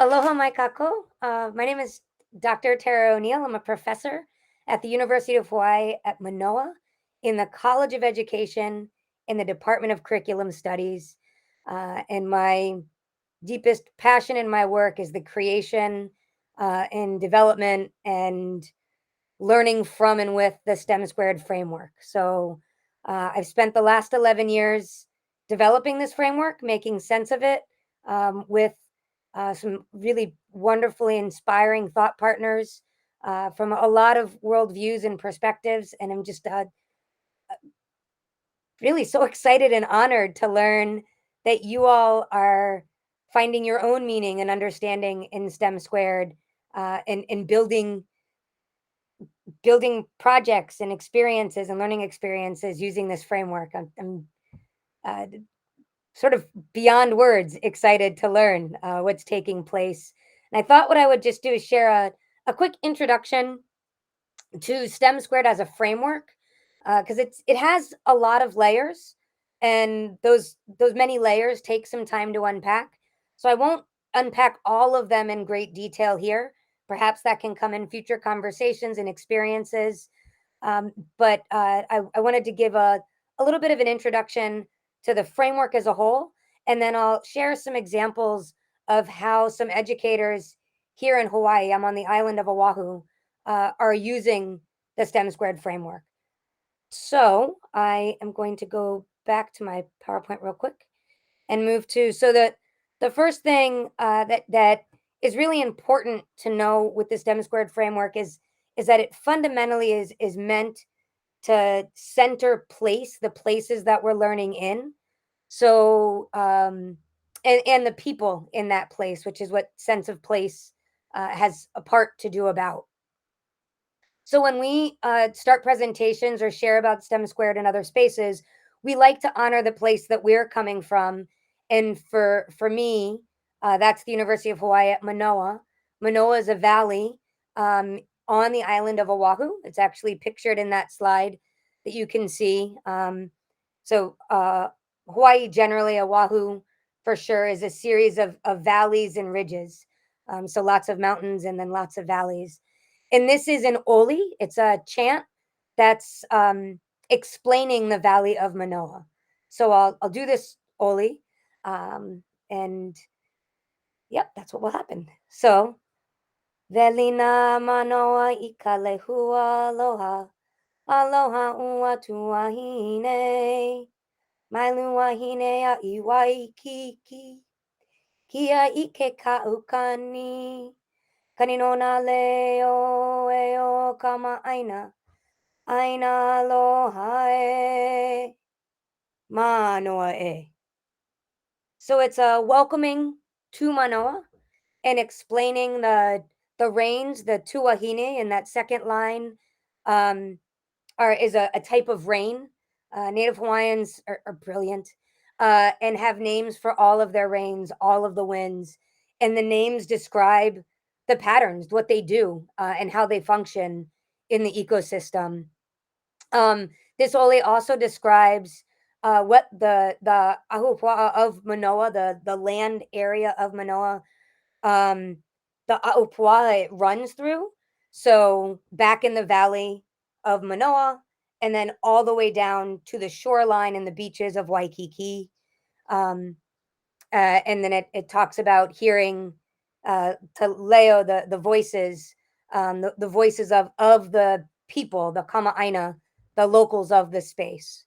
Aloha mai kako. My name is Dr. DR.O'NEILL. I'm a professor at the University of Hawaii at Manoa in the College of Education in the Department of Curriculum Studies. And my deepest passion in my work is the creation and development and learning from and with the STEM squared framework. So I've spent the last 11 years developing this framework, making sense of it with some really wonderfully inspiring thought partners from a lot of worldviews and perspectives. And I'm just really so excited and honored to learn that you all are finding your own meaning and understanding in STEM squared and building projects and experiences and learning experiences using this framework. I'm uh, sort of beyond words excited to learn what's taking place. And I thought what I would just do is share a quick introduction to STEM squared as a framework because it has a lot of layers, and those many layers take some time to unpack. So I won't unpack all of them in great detail here. Perhaps that can come in future conversations and experiences. But I wanted to give a little bit of an introduction to the framework as a whole, and then I'll share some examples of how some educators here in Hawaii, I'm on the island of Oahu, are using the STEM squared framework. So I am going to go back to my PowerPoint real quick and move to, so that the first thing that is really important to know with the STEM squared framework is that it fundamentally is meant to center place the places that we're learning in. So and the people in that place, which is what sense of place has a part to do about. So when we start presentations or share about STEM squared in other spaces, we like to honor the place that we're coming from. And for me, that's the University of Hawaii at Manoa. Manoa is a valley um, on the island of Oahu. It's actually pictured in that slide that you can see. So Hawaii generally, Oahu for sure, is a series of valleys and ridges. So lots of mountains and then lots of valleys. And this is an oli. It's a chant that's explaining the Valley of Manoa. So I'll do this oli, and yep, that's what will happen. So Velina Manoa Ikalehua Aloha Aloha Ua Tuahine Mailuahine a Iwaikiki Kia Ike Kaukani Kaninona leo eo kama aina aloha e manoa e. So it's a welcoming to Manoa and explaining the rains, the tuahine in that second line, um, is a type of rain. Native Hawaiians are brilliant and have names for all of their rains, all of the winds, and the names describe the patterns, what they do, and how they function in the ecosystem. Um, this Ole also describes what the ahupua'a of Manoa, the land area of Manoa, um, the ahupua'a it runs through. So back in the valley of Manoa, and then all the way down to the shoreline and the beaches of Waikiki. Um, and then it talks about hearing to Leo the voices, the voices of the people, the Kama'aina, the locals of the space.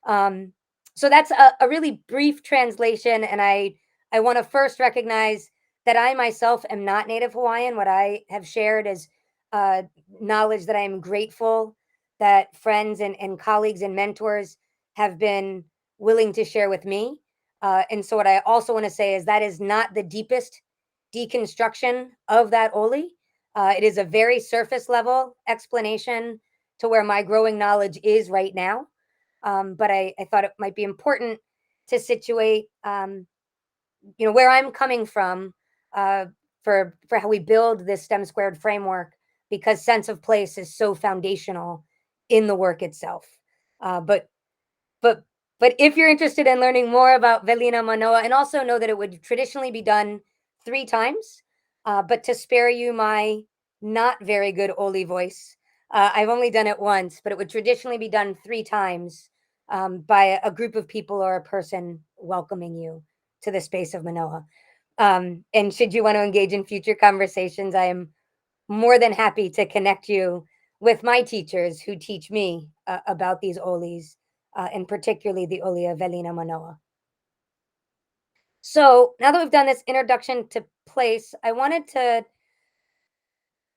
Um, so that's a really brief translation, and I want to first recognize that I myself am not Native Hawaiian. What I have shared is uh, knowledge that I am grateful that friends and colleagues and mentors have been willing to share with me. And so, what I also want to say is that is not the deepest deconstruction of that Oli. It is a very surface level explanation to where my growing knowledge is right now. But I thought it might be important to situate, where I'm coming from uh, for how we build this STEM squared framework, because sense of place is so foundational in the work itself. Uh, but but but if you're interested in learning more about Velina Manoa, and also know that it would traditionally be done 3 times. But to spare you my not very good Oli voice, I've only done it once, but it would traditionally be done 3 times by a group of people or a person welcoming you to the space of Manoa. And should you want to engage in future conversations, I am more than happy to connect you with my teachers who teach me about these Olis, and particularly the Oli of Velina Manoa. So now that we've done this introduction to place, I wanted to,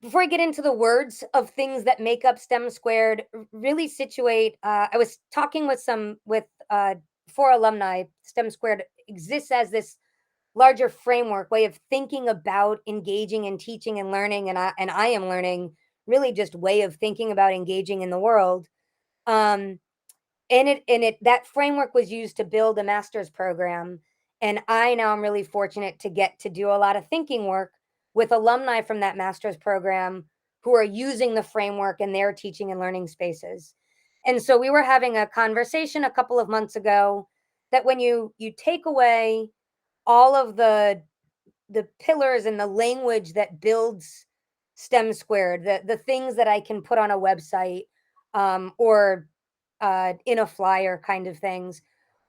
before I get into the words of things that make up STEM squared, really situate. I was talking with some with 4 alumni. STEM squared exists as this larger framework way of thinking about engaging and teaching and learning, and I am learning, really just way of thinking about engaging in the world. Um, and it that framework was used to build a master's program, and I now am really fortunate to get to do a lot of thinking work with alumni from that master's program who are using the framework in their teaching and learning spaces. And so we were having a conversation a couple of months ago that when you take away all of the pillars and the language that builds STEM squared, the things that I can put on a website, or in a flyer kind of things.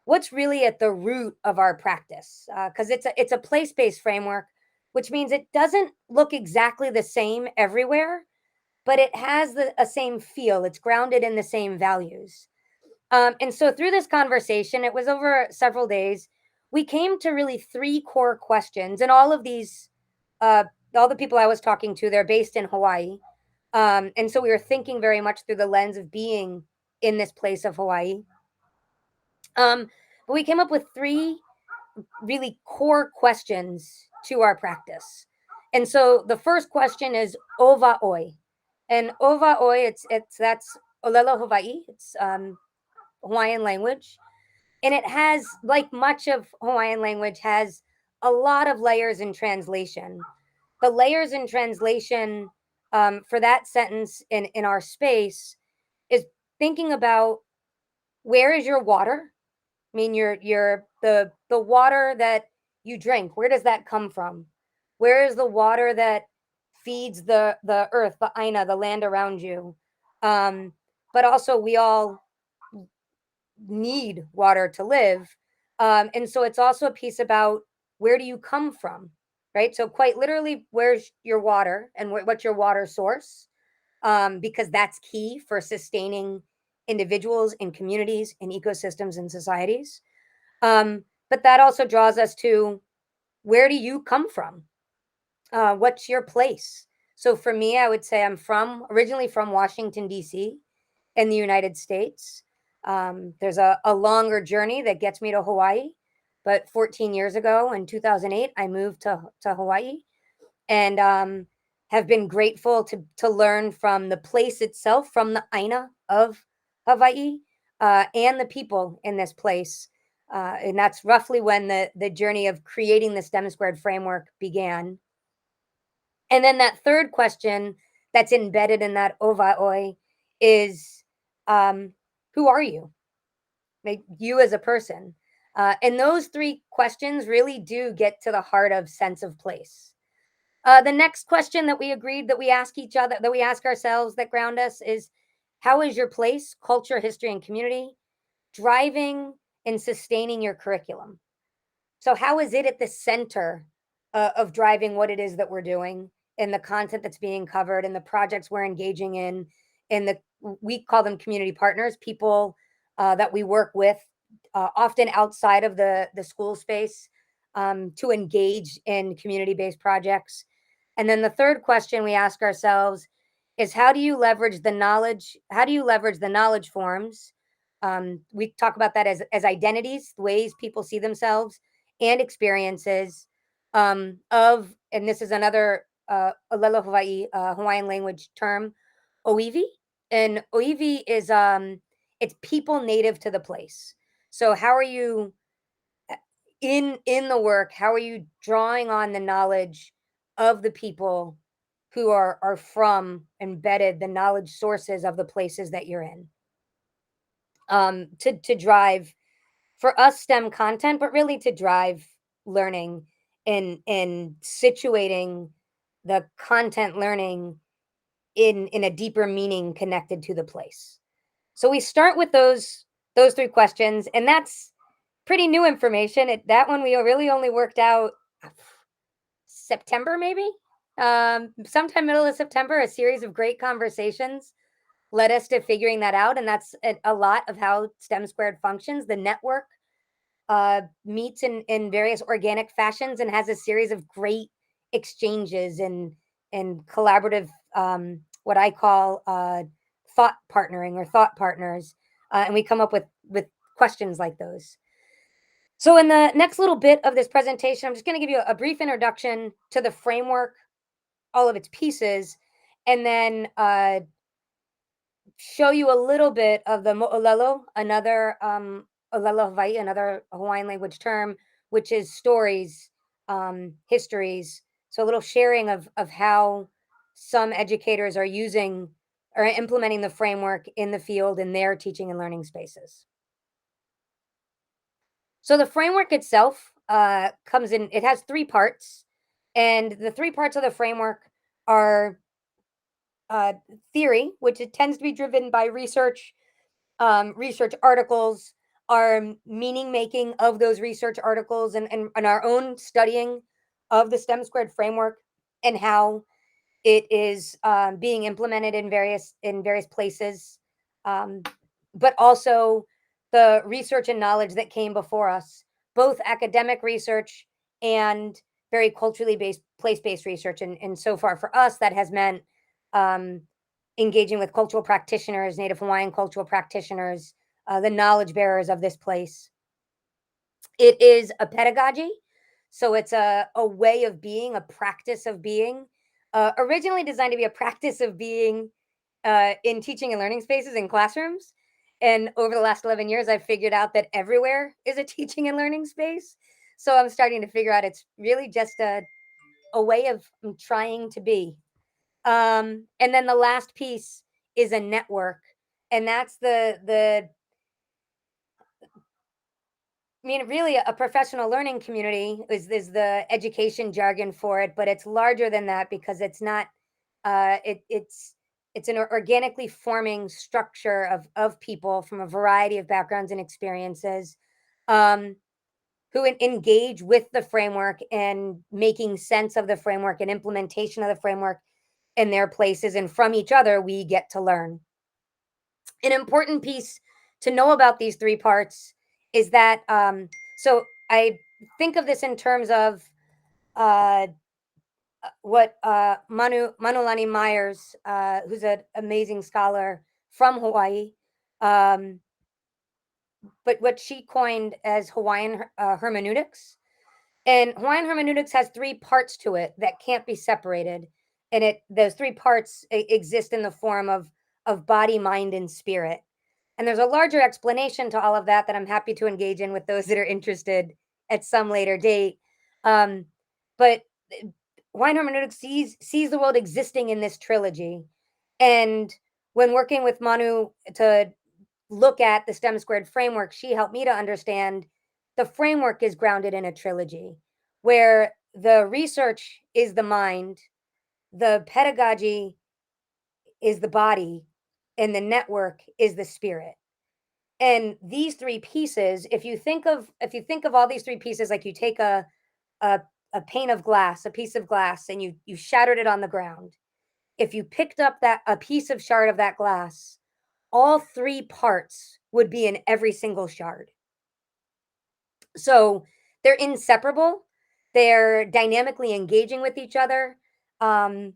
What's really at the root of our practice? Because it's a place based framework, which means it doesn't look exactly the same everywhere, but it has a same feel. It's grounded in the same values. And so through this conversation, it was over several days, we came to really 3 core questions. And all of these, uh, all the people I was talking to, they're based in Hawaii. And so we were thinking very much through the lens of being in this place of Hawaii. Um, but we came up with 3 really core questions to our practice. And so the first question is ova oi. And ova oi, it's that's Olelo Hawaii. It's Hawaiian language, and it has, like much of Hawaiian language, has a lot of layers in translation. The layers in translation, for that sentence in our space, is thinking about, where is your water? I mean, the water that you drink. Where does that come from? Where is the water that feeds the earth, the aina, the land around you? But also, we all need water to live. And so it's also a piece about, where do you come from, right? So, quite literally, where's your water and what's your water source? Because that's key for sustaining individuals in communities, in ecosystems, and societies. But that also draws us to, where do you come from? What's your place? So for me, I would say I'm originally from Washington, D.C., in the United States. There's a longer journey that gets me to Hawaii, but 14 years ago in 2008, I moved to Hawaii, and have been grateful to learn from the place itself, from the aina of Hawaii, and the people in this place. And that's roughly when the journey of creating the STEM squared framework began. And then that third question that's embedded in that ova oi is, um, who are you? Like, you as a person. And those 3 questions really do get to the heart of sense of place. The next question that we agreed that we ask each other, that we ask ourselves, that ground us, is, how is your place, culture, history, and community driving and sustaining your curriculum? So, how is it at the center of driving what it is that we're doing, and the content that's being covered, and the projects we're engaging in? And we call them community partners, people that we work with, often outside of the school space, to engage in community based projects. And then the third question we ask ourselves is, how do you leverage the knowledge? How do you leverage the knowledge forms? We talk about that as identities, ways people see themselves, and experiences, and this is another Olelo Hawaii, Hawaiian language term, oiwi. And oiwi is, it's people native to the place. So how are you, in the work, how are you drawing on the knowledge of the people who are from, embedded, the knowledge sources of the places that you're in, to drive, for us, STEM content, but really to drive learning, in situating the content learning in a deeper meaning connected to the place. So we start with those three questions, and that's pretty new information. That one we really only worked out September, maybe sometime middle of September. A series of great conversations led us to figuring that out, and that's a lot of how STEM squared functions. The network meets in various organic fashions and has a series of great exchanges and collaborative, what I call thought partnering or thought partners, and we come up with questions like those. So in the next little bit of this presentation, I'm just going to give you a brief introduction to the framework, all of its pieces, and then show you a little bit of the mo'olelo, another olelo Hawaii, another Hawaiian language term, which is stories, histories. So a little sharing of how some educators are using or implementing the framework in the field in their teaching and learning spaces. So the framework itself comes in, it has three parts, and the three parts of the framework are uh, theory, which it tends to be driven by research, research articles, our meaning making of those research articles, and our own studying of the STEM squared framework and how it is being implemented in various places, um, but also the research and knowledge that came before us, both academic research and very culturally based, place based research. And so far for us, that has meant um, engaging with cultural practitioners, Native Hawaiian cultural practitioners, the knowledge bearers of this place. It is a pedagogy. So it's a way of being, a practice of being, originally designed to be a practice of being in teaching and learning spaces in classrooms. And over the last 11 years, I've figured out that everywhere is a teaching and learning space. So I'm starting to figure out it's really just a way of trying to be. And then the last piece is a network. And that's the I mean, really, a professional learning community is the education jargon for it, but it's larger than that because it's not. It's an organically forming structure of people from a variety of backgrounds and experiences, um, who engage with the framework and making sense of the framework and implementation of the framework in their places, and from each other we get to learn. An important piece to know about these three parts is that so I think of this in terms of uh, what Manulani Myers, who's an amazing scholar from Hawaii, um, but what she coined as Hawaiian hermeneutics. And Hawaiian hermeneutics has three parts to it that can't be separated. And those three parts exist in the form of body, mind, and spirit. And there's a larger explanation to all of that I'm happy to engage in with those that are interested at some later date. But Hawaiian hermeneutics sees the world existing in this trilogy. And when working with Manu to look at the STEM squared framework, she helped me to understand the framework is grounded in a trilogy where the research is the mind, the pedagogy is the body, and the network is the spirit. And these three pieces, if you think of all these three pieces, like you take a a pane of glass, a piece of glass, and you shattered it on the ground. If you picked up that a piece of shard of that glass, all three parts would be in every single shard. So they're inseparable. They're dynamically engaging with each other. Um,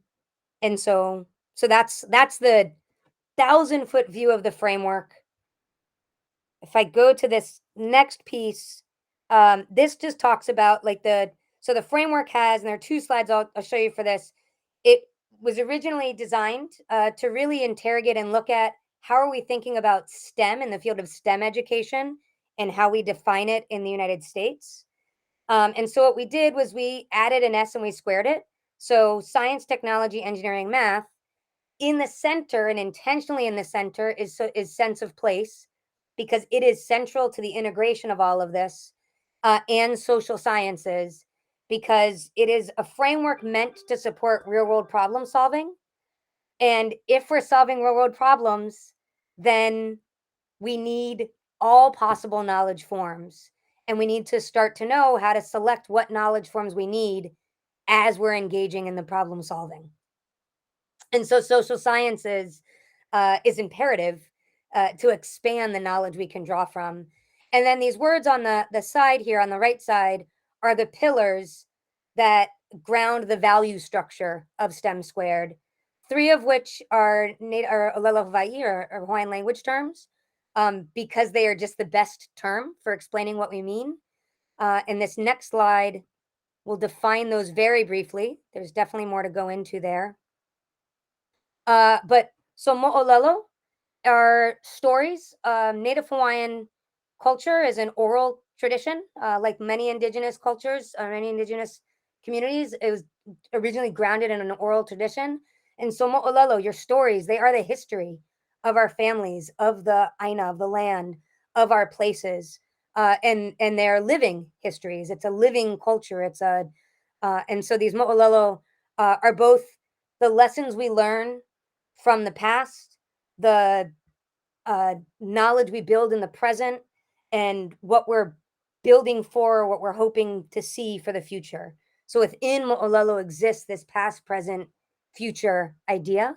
and so that's the 1,000-foot view of the framework. If I go to this next piece, this just talks about like the framework has, and there are two slides I'll show you for this. It was originally designed to really interrogate and look at how are we thinking about STEM in the field of STEM education and how we define it in the United States. And so what we did was we added an S and we squared it. So science, technology, engineering, math. In the center, and intentionally in the center, is sense of place, because it is central to the integration of all of this, and social sciences. because it is a framework meant to support real world problem solving. And if we're solving real world problems, then we need all possible knowledge forms. And we need to start to know how to select what knowledge forms we need as we're engaging in the problem solving. And so social sciences is imperative to expand the knowledge we can draw from. And then these words on the side here, on the right side, are the pillars that ground the value structure of STEM squared, three of which are Olelo Hawaii, or Hawaiian language terms, because they are just the best term for explaining what we mean. And this next slide will define those very briefly. There's definitely more to go into there. But so mo'olelo are stories. Native Hawaiian culture is an oral tradition, like many indigenous cultures, many indigenous communities. It was originally grounded in an oral tradition. And so mo'olelo, your stories, they are the history of our families, of the aina, of the land, of our places. And they're living histories. It's a living culture. And so these mo'olelo are both the lessons we learn from the past, the knowledge we build in the present, and what we're building for, what we're hoping to see for the future. So within Mo'olelo exists this past, present, future idea.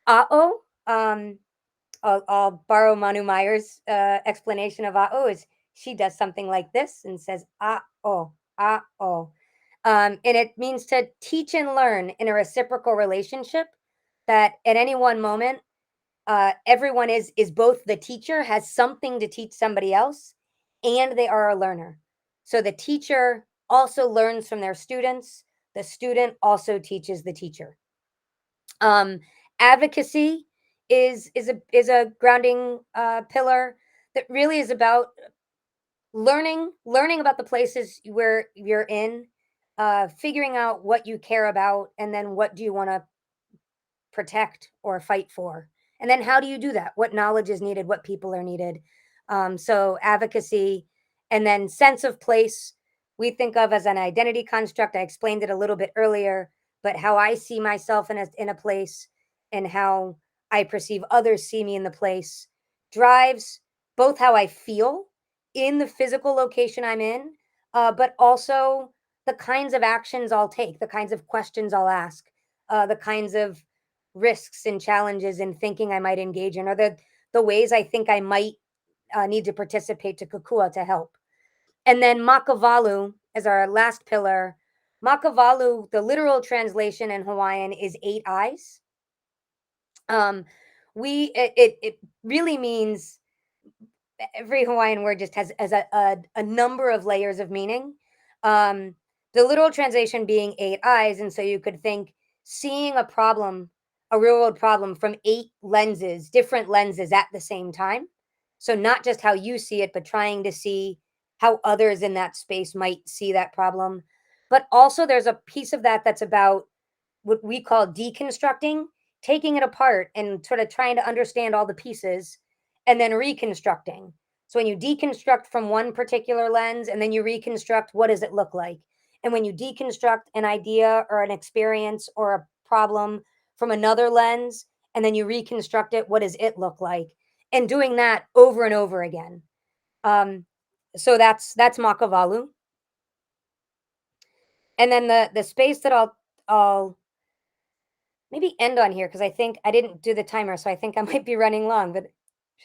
A'o, I'll borrow Manu Meyer's explanation of A'o, is she does something like this and says A'o, A'o. And it means to teach and learn in a reciprocal relationship, that at any one moment, everyone is both the teacher, has something to teach somebody else, and they are a learner. So the teacher also learns from their students. The student also teaches the teacher. Advocacy is a grounding pillar that really is about learning about the places where you're in, figuring out what you care about, and then what do you want to protect or fight for. And then how do you do that? What knowledge is needed? What people are needed? So advocacy, and then sense of place, we think of as an identity construct. I explained it a little bit earlier, but how I see myself in a place, and how I perceive others see me in the place, drives both how I feel in the physical location I'm in, but also the kinds of actions I'll take, the kinds of questions I'll ask, the kinds of risks and challenges and thinking I might engage in, or the ways I think I might need to participate to kukua to help. And then makavalu is our last pillar. Makavalu, the literal translation in Hawaiian is 8 eyes. It really means, every Hawaiian word just has a number of layers of meaning. The literal translation being 8 eyes, and so you could think seeing a problem, a real world problem, from 8 lenses, different lenses at the same time. So not just how you see it, but trying to see how others in that space might see that problem. But also there's a piece of that that's about what we call deconstructing, taking it apart and sort of trying to understand all the pieces, and then reconstructing. So when you deconstruct from one particular lens and then you reconstruct, what does it look like? And when you deconstruct an idea or an experience or a problem from another lens and then you reconstruct it, what does it look like? And doing that over and over again. So that's Makavalu. And then the space that I'll maybe end on here, because I think I didn't do the timer, so I think I might be running long. But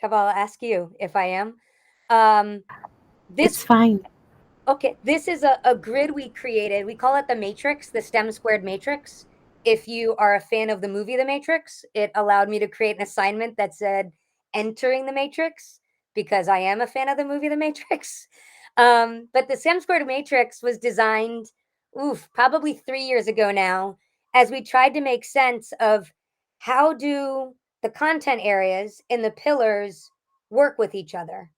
Shava, I'll ask you if I am. Um, It's this fine. Okay, this is a grid we created. We call it the matrix, the STEM squared matrix. If you are a fan of the movie The Matrix, it allowed me to create an assignment that said entering the matrix, because I am a fan of the movie The Matrix. But the STEM squared matrix was designed, probably 3 years ago now, as we tried to make sense of how do the content areas and the pillars work with each other.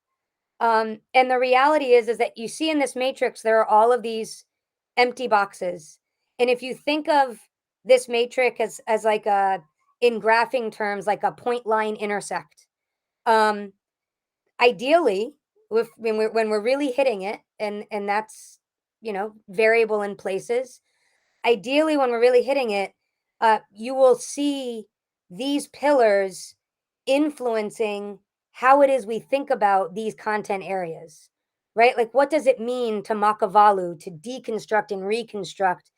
And the reality is that you see in this matrix, there are all of these empty boxes. And if you think of this matrix as like a, in graphing terms, like a point line intersect, um, ideally, when we're really hitting it, and that's variable in places. Ideally, when we're really hitting it, you will see these pillars influencing how it is we think about these content areas, right? Like, what does it mean to Makavalu, to deconstruct and reconstruct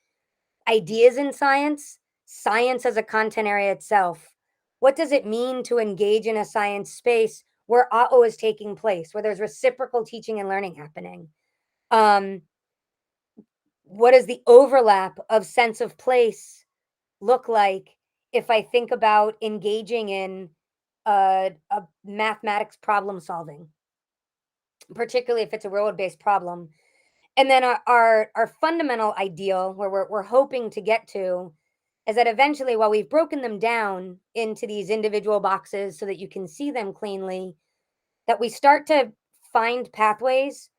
ideas in science, science as a content area itself? What does it mean to engage in a science space where AO is taking place, where there's reciprocal teaching and learning happening? Um, what does the overlap of sense of place look like if I think about engaging in a mathematics problem solving, particularly if it's a road based problem? And then our fundamental ideal, where we're hoping to get to, is that eventually, while we've broken them down into these individual boxes so that you can see them cleanly, that we start to find pathways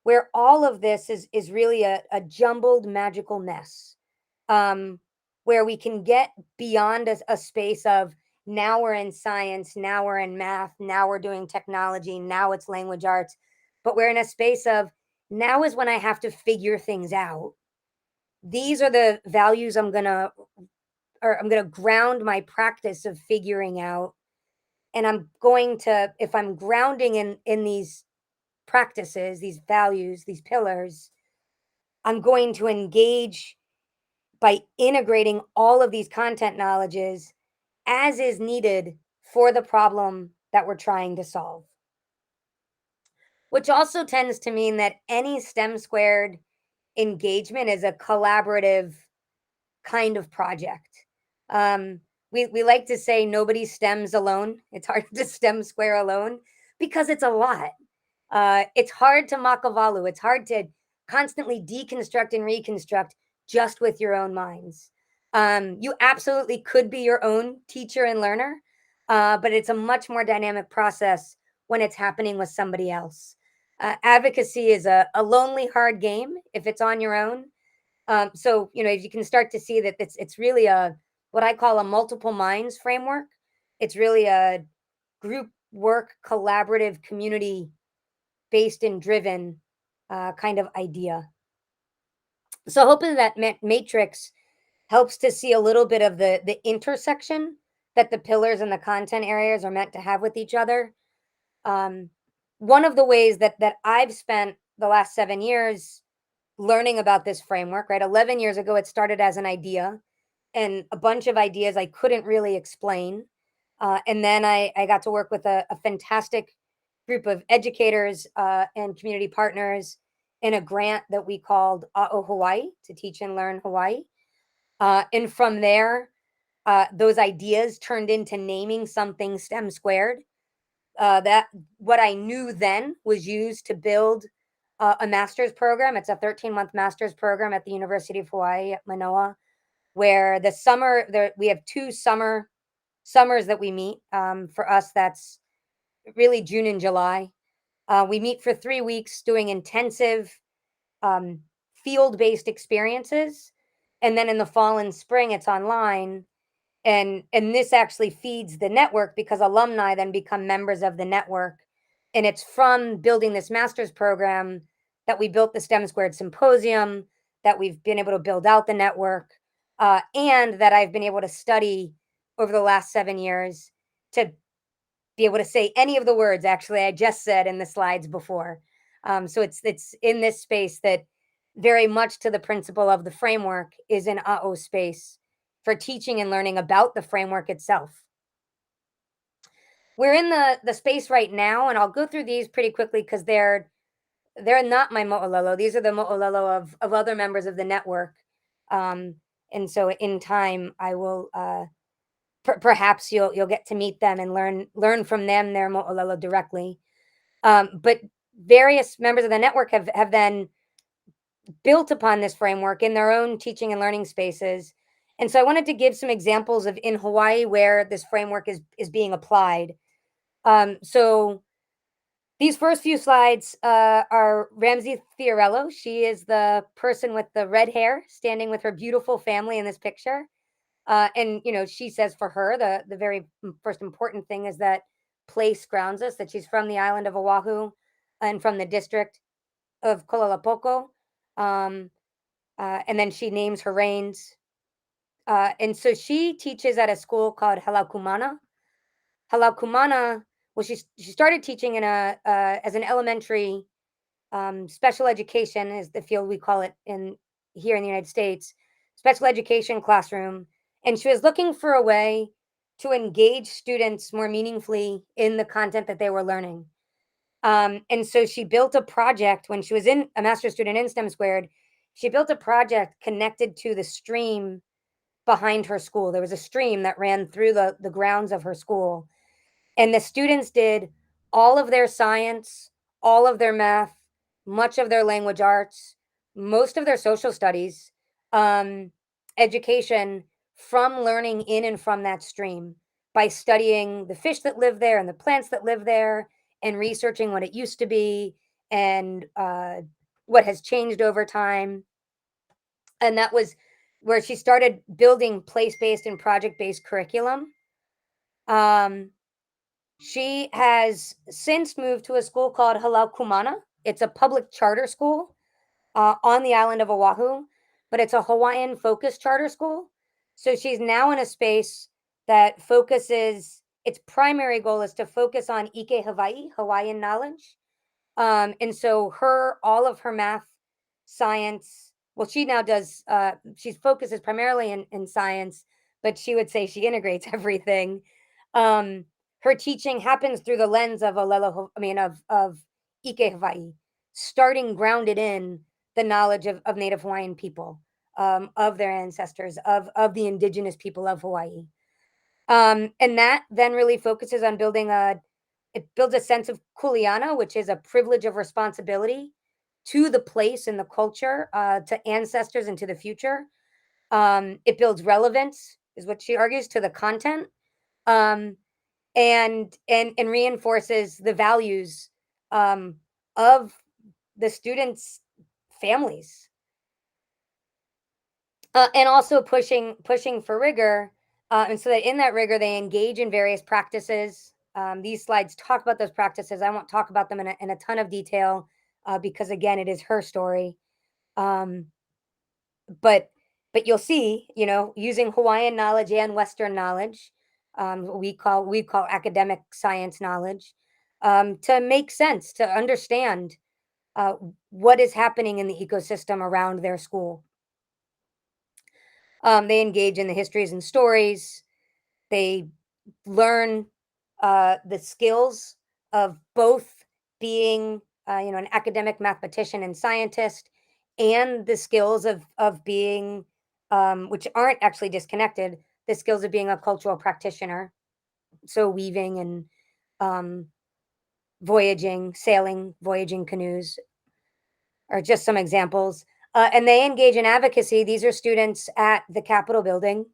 where all of this is really a jumbled magical mess, um, where we can get beyond a space of now we're in science, now we're in math, now we're doing technology, now it's language arts, but we're in a space of now is when I have to figure things out. These are the values I'm gonna ground my practice of figuring out, and I'm going to, if I'm grounding in these practices, these values, these pillars, I'm going to engage by integrating all of these content knowledges as is needed for the problem that we're trying to solve. Which also tends to mean that any STEM squared engagement is a collaborative kind of project. Um, we like to say nobody stems alone. It's hard to stem square alone because it's a lot. It's hard to Makavalu. It's hard to constantly deconstruct and reconstruct just with your own minds. You absolutely could be your own teacher and learner, but it's a much more dynamic process when it's happening with somebody else. Advocacy is a lonely, hard game if it's on your own. So if you can start to see that it's really a what I call a multiple minds framework. It's really a group work, collaborative, community based and driven kind of idea. So hoping that matrix helps to see a little bit of the intersection that the pillars and the content areas are meant to have with each other. Um, One of the ways that I've spent the last 7 years learning about this framework, right? 11 years ago, it started as an idea and a bunch of ideas I couldn't really explain. And then I got to work with a fantastic group of educators and community partners in a grant that we called AO Hawaii, to teach and learn Hawaii. And from there, those ideas turned into naming something STEM squared. That what I knew then was used to build a master's program. It's a 13-month master's program at the University of Hawaii at Manoa, where we have two summers that we meet. For us, that's really June and July. We meet for 3 weeks doing intensive um, field-based experiences, and then in the fall and spring, it's online. And this actually feeds the network because alumni then become members of the network. And it's from building this master's program that we built the STEM Squared Symposium, that we've been able to build out the network, and that I've been able to study over the last 7 years to be able to say any of the words actually I just said in the slides before. So it's in this space that very much to the principle of the framework is an AO space for teaching and learning about the framework itself. We're in the space right now, and I'll go through these pretty quickly because they're not my mo'olelo. These are the mo'olelo of other members of the network. Um, and so in time, I will perhaps you'll get to meet them and learn from them their mo'olelo directly. But various members of the network have then built upon this framework in their own teaching and learning spaces. And so I wanted to give some examples of in Hawaii where this framework is being applied. So these first few slides are Ramsey Fiorello. She is the person with the red hair standing with her beautiful family in this picture. And she says for her, the very first important thing is that place grounds us, that she's from the island of Oahu and from the district of Kolalapoko. Um, and then she names her reigns. And so she teaches at a school called Halakumana. Halakumana, well, she started teaching in a as an elementary special education is the field we call it in here in the United States, special education classroom, and she was looking for a way to engage students more meaningfully in the content that they were learning. And so she built a project when she was in a master's student in STEM squared. She built a project connected to the stream behind her school. There was a stream that ran through the grounds of her school, and the students did all of their science, all of their math, much of their language arts, most of their social studies, um, education from learning in and from that stream by studying the fish that live there and the plants that live there and researching what it used to be and what has changed over time. And that was where she started building place based and project based curriculum. Um, she has since moved to a school called Halal Kumana. It's a public charter school on the island of Oahu, but it's a Hawaiian focused charter school. So she's now in a space that focuses, its primary goal is to focus on Ike Hawaii, Hawaiian knowledge. And so all of her math, science, well, she now does, she focuses primarily in science, but she would say she integrates everything. Um, Her teaching happens through the lens of of Ike Hawaii, starting grounded in the knowledge of Native Hawaiian people, of their ancestors, of the indigenous people of Hawaii. And that then really focuses on it builds a sense of kuleana, which is a privilege of responsibility to the place and the culture, to ancestors and to the future. It builds relevance, is what she argues, to the content, um, and reinforces the values of the students' families, and also pushing for rigor, and so that in that rigor they engage in various practices. These slides talk about those practices. I won't talk about them in a ton of detail, because again, it is her story. Um, but you'll see, using Hawaiian knowledge and Western knowledge, what we call academic science knowledge, to make sense, to understand uh, what is happening in the ecosystem around their school. They engage in the histories and stories. They learn the skills of both being, an academic mathematician and scientist, and the skills of being, which aren't actually disconnected, the skills of being a cultural practitioner. So weaving and um, voyaging, sailing, voyaging canoes are just some examples. And they engage in advocacy. These are students at the Capitol building.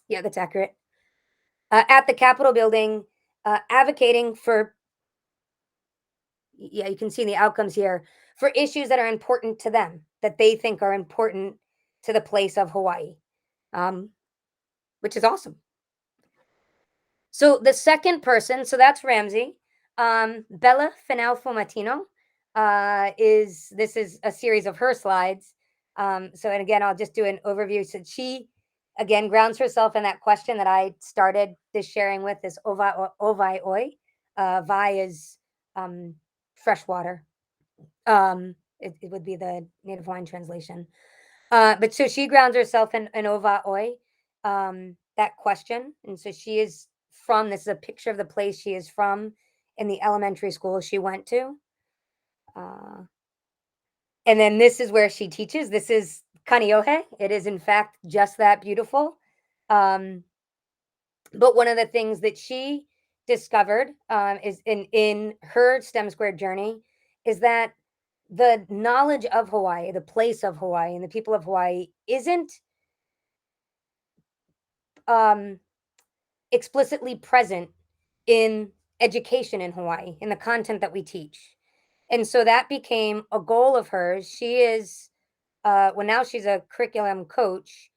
Yeah, that's accurate. At the Capitol building, advocating for, yeah, you can see the outcomes here, for issues that are important to them, that they think are important to the place of Hawaii, um, which is awesome. So the second person, so that's Ramsey. Bella Finalfomatino, is this is a series of her slides. So, and again, I'll just do an overview. So she again grounds herself in that question that I started this sharing with, is ovai oi. Vai is freshwater. It would be the Native Hawaiian translation. But so she grounds herself in ova oi, that question. And so she is from, this is a picture of the place she is from in the elementary school she went to. Uh, and then this is where she teaches. This is Kaneohe. It is, in fact, just that beautiful. Um, but one of the things that she discovered, is in her STEM squared journey, is that the knowledge of Hawaii, the place of Hawaii, and the people of Hawaii isn't um, explicitly present in education in Hawaii, in the content that we teach. And so that became a goal of hers. She is, well, now she's a curriculum coach.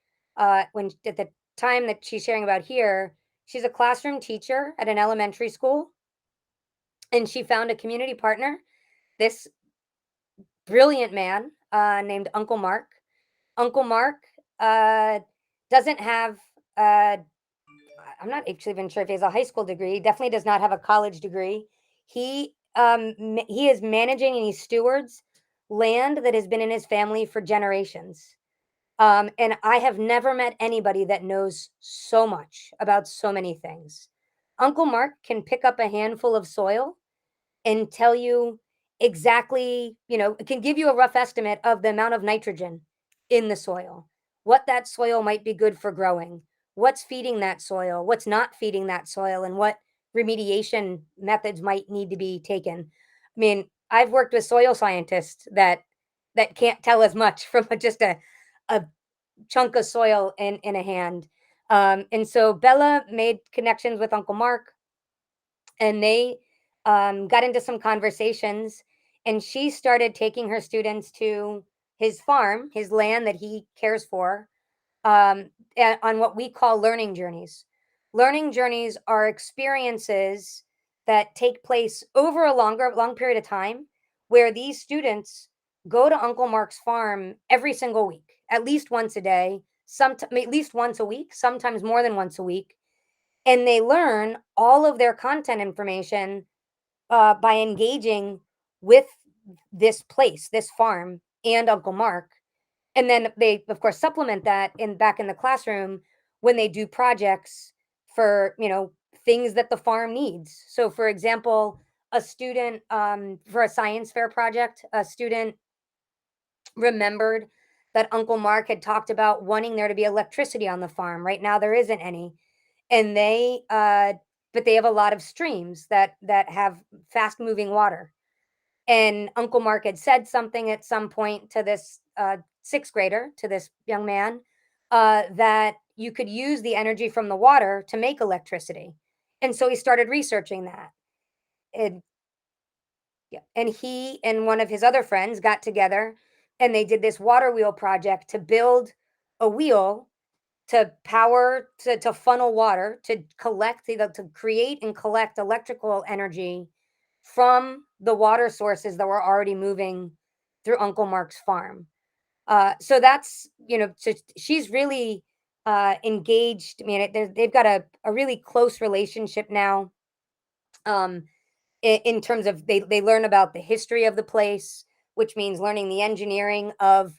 When at the time that she's sharing about here, she's a classroom teacher at an elementary school, and she found a community partner. This brilliant man named Uncle Mark. Uncle Mark uh, doesn't have, I'm not actually even sure if he has a high school degree. He definitely does not have a college degree. He is managing and he stewards land that has been in his family for generations. And I have never met anybody that knows so much about so many things. Uncle Mark can pick up a handful of soil and tell you exactly, it can give you a rough estimate of the amount of nitrogen in the soil, what that soil might be good for growing, what's feeding that soil, what's not feeding that soil, and what remediation methods might need to be taken. I mean, I've worked with soil scientists that can't tell as much from just a chunk of soil in a hand. And so Bella made connections with Uncle Mark, and they got into some conversations. And she started taking her students to his farm, his land that he cares for, on what we call learning journeys. Learning journeys are experiences that take place over a long period of time, where these students go to Uncle Mark's farm every single week, at least once a day, at least once a week, sometimes more than once a week, and they learn all of their content information by engaging with this place, this farm, and Uncle Mark. And then they, of course, supplement that in back in the classroom when they do projects for, things that the farm needs. So, for example, a student, for a science fair project, a student remembered that Uncle Mark had talked about wanting there to be electricity on the farm. Right now, there isn't any, and but they have a lot of streams that have fast moving water. And Uncle Mark had said something at some point to this sixth grader, to this young man, that you could use the energy from the water to make electricity. And so he started researching that. And, yeah, and he and one of his other friends got together and they did this water wheel project to build a wheel to power to funnel water to to create and collect electrical energy from the water sources that were already moving through Uncle Mark's farm. So that's, so she's really engaged. I mean, they've got a really close relationship now. Um, in terms of they learn about the history of the place, which means learning the engineering of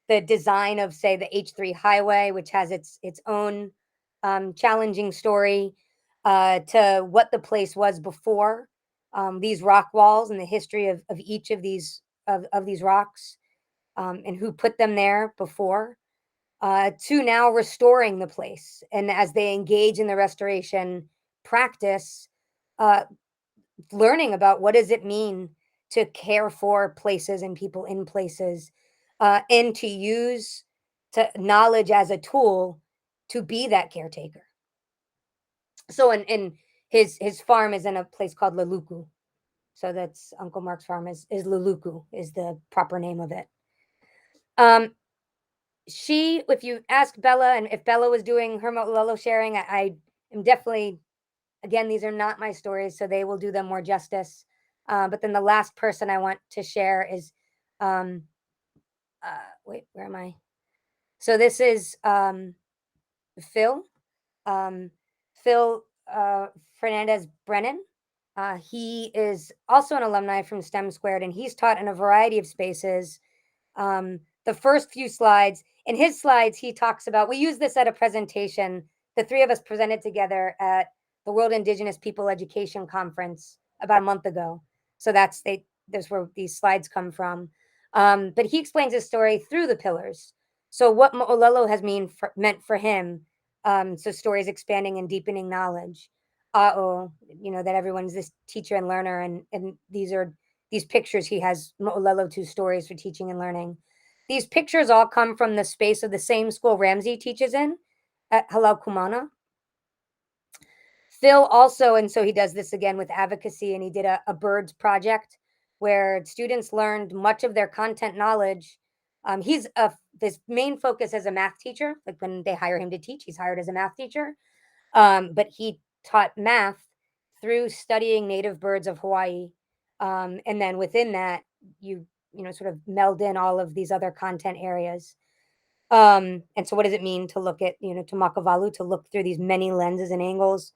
the design of, say, the H3 highway, which has its own challenging story, to what the place was before, these rock walls and the history of each of these rocks, and who put them there before, to now restoring the place. And as they engage in the restoration practice, uh, learning about what does it mean to care for places and people in places, and to use to knowledge as a tool to be that caretaker. So, and his farm is in a place called Laluku. So that's Uncle Mark's farm is Laluku is the proper name of it. Um, if you ask Bella, and if Bella was doing her Mololo sharing, I am definitely, again, these are not my stories, so they will do them more justice. But then the last person I want to share is, um, wait, where am I? So this is Phil, um, Phil Fernandez Brennan. He is also an alumni from STEM Squared, and he's taught in a variety of spaces. The first few slides, in his slides, he talks about, we use this at a presentation. The three of us presented together at the World Indigenous People Education Conference about a month ago. So that's where these slides come from. But he explains his story through the pillars. So what Mo'olelo has meant for him. So stories expanding and deepening knowledge. That everyone's this teacher and learner, and these pictures he has Mo'olelo 2 stories for teaching and learning. These pictures all come from the space of the same school Ramsey teaches in at Halau Kumana. Phil also, and so he does this again with advocacy, and he did a birds project where students learned much of their content knowledge. His main focus as a math teacher, like when they hire him to teach, he's hired as a math teacher. But he taught math through studying native birds of Hawaii. And then within that, you sort of meld in all of these other content areas. And so what does it mean to look at, to Makavalu, to look through these many lenses and angles?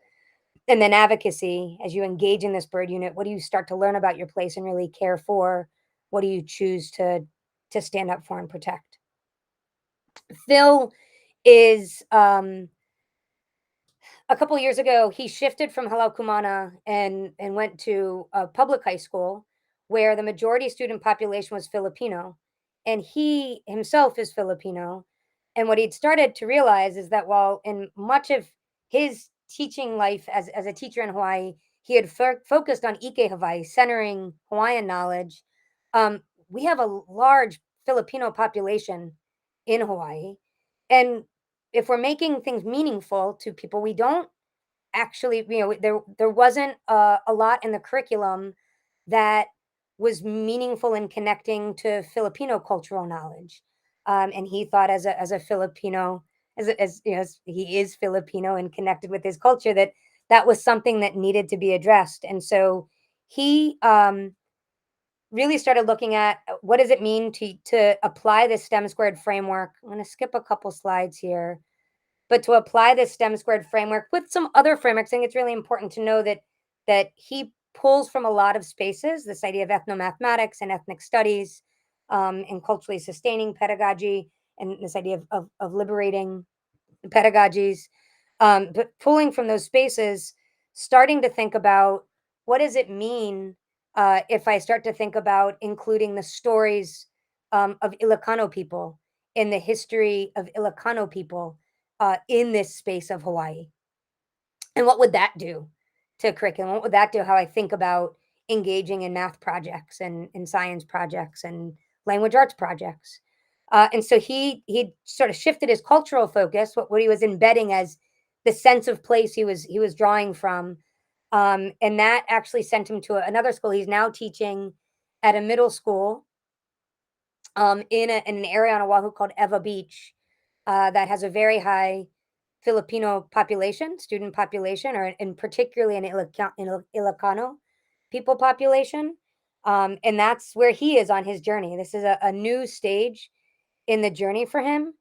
And then advocacy, as you engage in this bird unit, what do you start to learn about your place and really care for? What do you choose to stand up for and protect? Phil is a couple years ago, he shifted from Halau Kumana and went to a public high school where the majority student population was Filipino, and he himself is Filipino. And what he'd started to realize is that while in much of his teaching life as a teacher in Hawaii, he had focused on Ike Hawaii, centering Hawaiian knowledge. Um, we have a large Filipino population in Hawaii, and if we're making things meaningful to people, we don't actually, there wasn't a lot in the curriculum that was meaningful in connecting to Filipino cultural knowledge. And he thought, as a Filipino, as he is Filipino and connected with his culture, that that was something that needed to be addressed. And so he really started looking at what does it mean to apply this STEM squared framework. I'm going to skip a couple slides here, but to apply this STEM squared framework with some other frameworks. I think it's really important to know that he pulls from a lot of spaces. This idea of ethnomathematics and ethnic studies, and culturally sustaining pedagogy, and this idea of liberating pedagogies, but pulling from those spaces, starting to think about what does it mean, if I start to think about including the stories, of Ilocano people, in the history of Ilocano people, in this space of Hawaii. And what would that do to curriculum? What would that do how I think about engaging in math projects and science projects and language arts projects? And so he sort of shifted his cultural focus, what he was embedding as the sense of place he was drawing from, and that actually sent him to another school. He's now teaching at a middle school, in an area on Oahu called Eva Beach, that has a very high Filipino population, student population, or and particularly an Ilocano people population. And that's where he is on his journey. This is a new stage in the journey for him.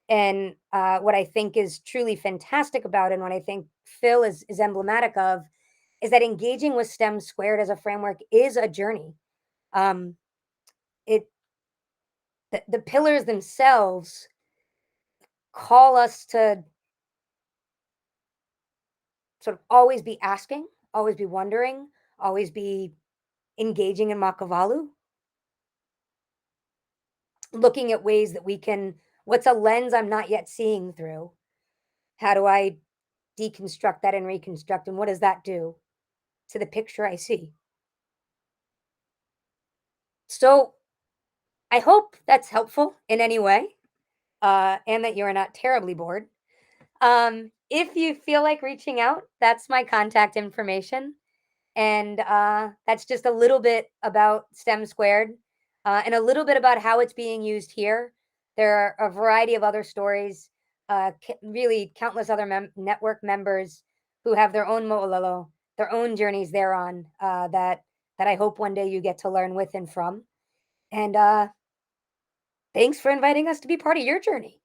And what I think is truly fantastic about it, and what I think Phil is emblematic of, is that engaging with STEM squared as a framework is a journey. Um, it the pillars themselves call us to sort of always be asking, always be wondering, always be engaging in Makavalu, looking at ways that we can, what's a lens I'm not yet seeing through? How do I deconstruct that and reconstruct? And what does that do to the picture I see? So I hope that's helpful in any way, and that you're not terribly bored. If you feel like reaching out, that's my contact information. And that's just a little bit about STEM squared, and a little bit about how it's being used here. There are a variety of other stories, really countless other network members who have their own mo'olelo, their own journeys they're on, that I hope one day you get to learn with and from. And thanks for inviting us to be part of your journey.